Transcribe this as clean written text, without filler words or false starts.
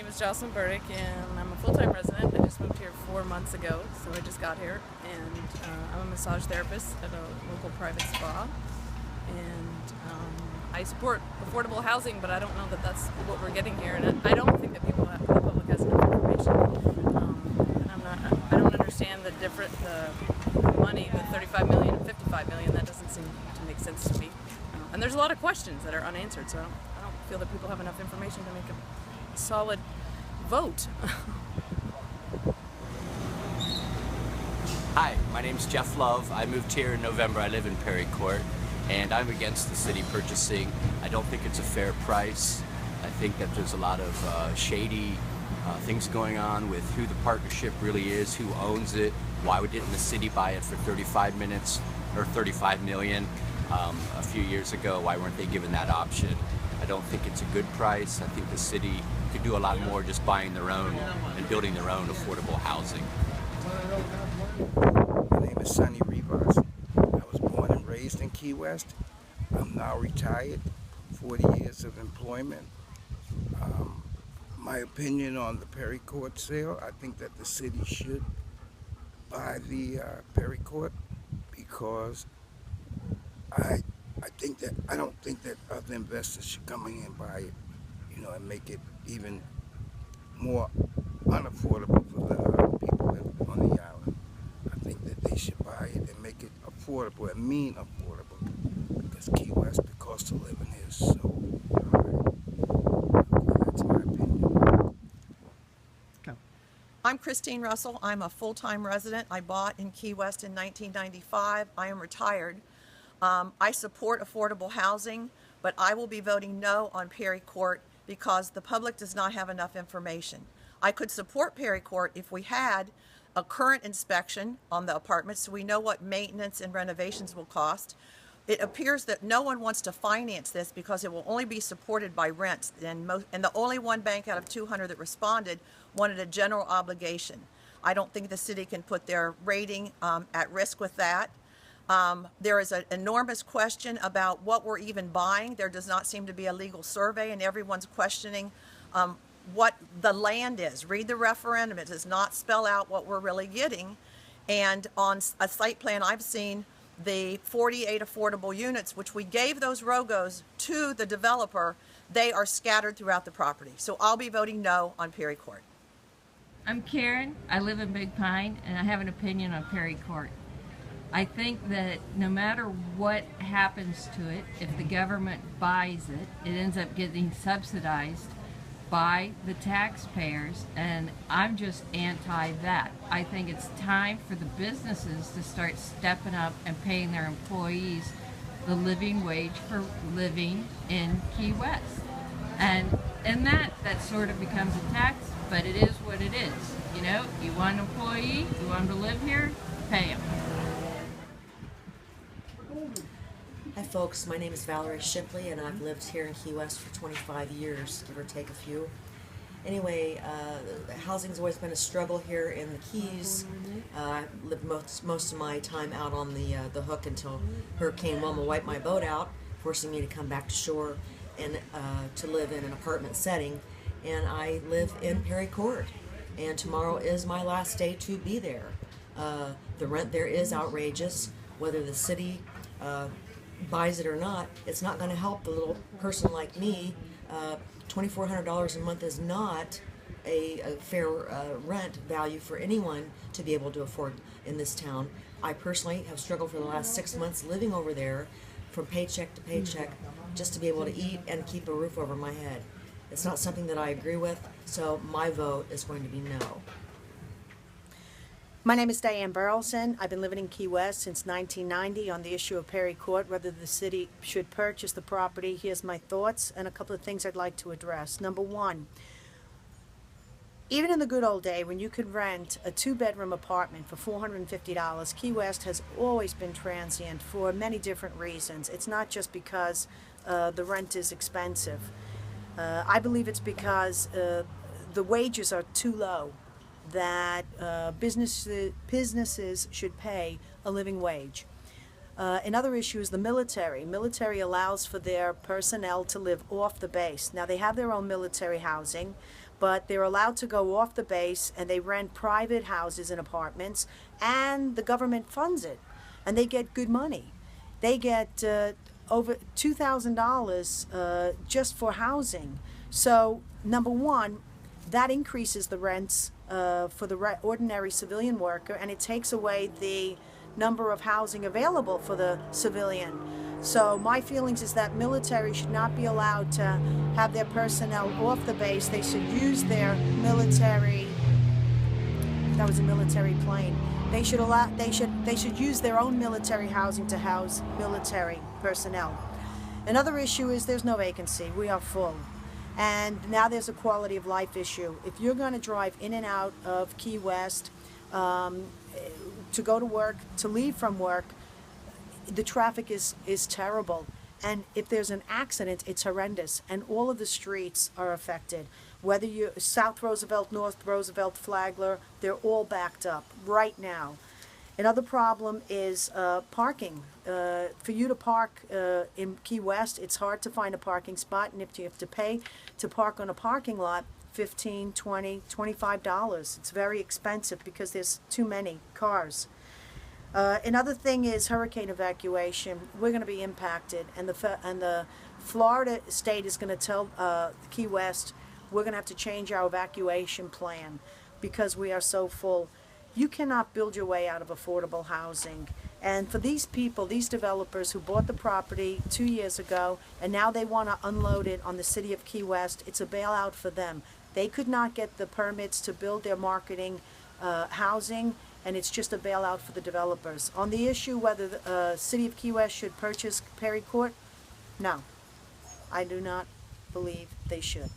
name is Jocelyn Burdick, and I'm a full-time resident. I just moved here 4 months ago, so I just got here. And I'm a massage therapist at a local private spa. And I support affordable housing, but I don't know that that's what we're getting here. And I don't think that the public has enough information. And I don't understand the money, the 35 million and 55 million. That doesn't seem to make sense to me. And there's a lot of questions that are unanswered, so I don't feel that people have enough information to make a solid vote. Hi, my name's Jeff Love. I moved here in November. I live in Peary Court, and I'm against the city purchasing. I don't think it's a fair price. I think that there's a lot of shady things going on with who the partnership really is, who owns it, why didn't the city buy it for 35 million a few years ago? Why weren't they given that option? I don't think it's a good price. I think the city could do a lot more just buying their own and building their own affordable housing. My name is Sonny Rivas. I was born and raised in Key West. I'm now retired, 40 years of employment. My opinion on the Peary Court sale, I think that the city should buy the Peary Court because I don't think that other investors should come in and buy it, and make it even more unaffordable for the people on the island. I think that they should buy it and make it affordable and mean affordable, because Key West, the cost of living is so high. That's my opinion. Go. I'm Christine Russell. I'm a full-time resident. I bought in Key West in 1995. I am retired. I support affordable housing, but I will be voting no on Peary Court because the public does not have enough information. I could support Peary Court if we had a current inspection on the apartments so we know what maintenance and renovations will cost. It appears that no one wants to finance this because it will only be supported by rents, and the only one bank out of 200 that responded wanted a general obligation. I don't think the city can put their rating at risk with that. There is an enormous question about what we're even buying. There does not seem to be a legal survey, and everyone's questioning what the land is. Read the referendum. It does not spell out what we're really getting. And on a site plan I've seen, the 48 affordable units, which we gave those ROGOs to the developer, they are scattered throughout the property. So I'll be voting no on Peary Court. I'm Karen. I live in Big Pine, and I have an opinion on Peary Court. I think that no matter what happens to it, if the government buys it, it ends up getting subsidized by the taxpayers, and I'm just anti that. I think it's time for the businesses to start stepping up and paying their employees the living wage for living in Key West. And that sort of becomes a tax, but it is what it is. You want an employee, you want them to live here, pay them. Hi folks, my name is Valerie Shipley and I've lived here in Key West for 25 years, give or take a few. Anyway, housing's always been a struggle here in the Keys. I lived most of my time out on the hook until Hurricane Wilma wiped my boat out, forcing me to come back to shore and to live in an apartment setting. And I live in Peary Court, and tomorrow is my last day to be there. The rent there is outrageous. Whether the city buys it or not, it's not going to help the little person like me. $2,400 a month is not a fair rent value for anyone to be able to afford in this town. I personally have struggled for the last 6 months living over there from paycheck to paycheck just to be able to eat and keep a roof over my head. It's not something that I agree with, so my vote is going to be no. My name is Diane Beruldsen. I've been living in Key West since 1990 on the issue of Peary Court, whether the city should purchase the property. Here's my thoughts and a couple of things I'd like to address. Number one, even in the good old day when you could rent a 2-bedroom apartment for $450, Key West has always been transient for many different reasons. It's not just because the rent is expensive. I believe it's because the wages are too low, that businesses should pay a living wage. Another issue is the military. Military allows for their personnel to live off the base. Now, they have their own military housing, but they're allowed to go off the base and they rent private houses and apartments, and the government funds it, and they get good money. They get over $2,000 just for housing. So, number one, that increases the rents for the ordinary civilian worker, and it takes away the number of housing available for the civilian. So my feelings is that military should not be allowed to have their personnel off the base. They should use their military, that was a military plane. They should use their own military housing to house military personnel. Another issue is there's no vacancy. We are full. And now there's a quality of life issue. If you're going to drive in and out of Key West to go to work, to leave from work, the traffic is terrible. And if there's an accident, it's horrendous. And all of the streets are affected. Whether you South Roosevelt, North Roosevelt, Flagler, they're all backed up right now. Another problem is parking. For you to park in Key West, it's hard to find a parking spot, and if you have to pay to park on a parking lot, $15, $20, $25. It's very expensive because there's too many cars. Another thing is hurricane evacuation. We're going to be impacted, and the Florida state is going to tell Key West we're going to have to change our evacuation plan because we are so full. You cannot build your way out of affordable housing. And for these people, these developers who bought the property 2 years ago, and now they want to unload it on the city of Key West, it's a bailout for them. They could not get the permits to build their marketing housing, and it's just a bailout for the developers. On the issue whether the city of Key West should purchase Peary Court, no, I do not believe they should.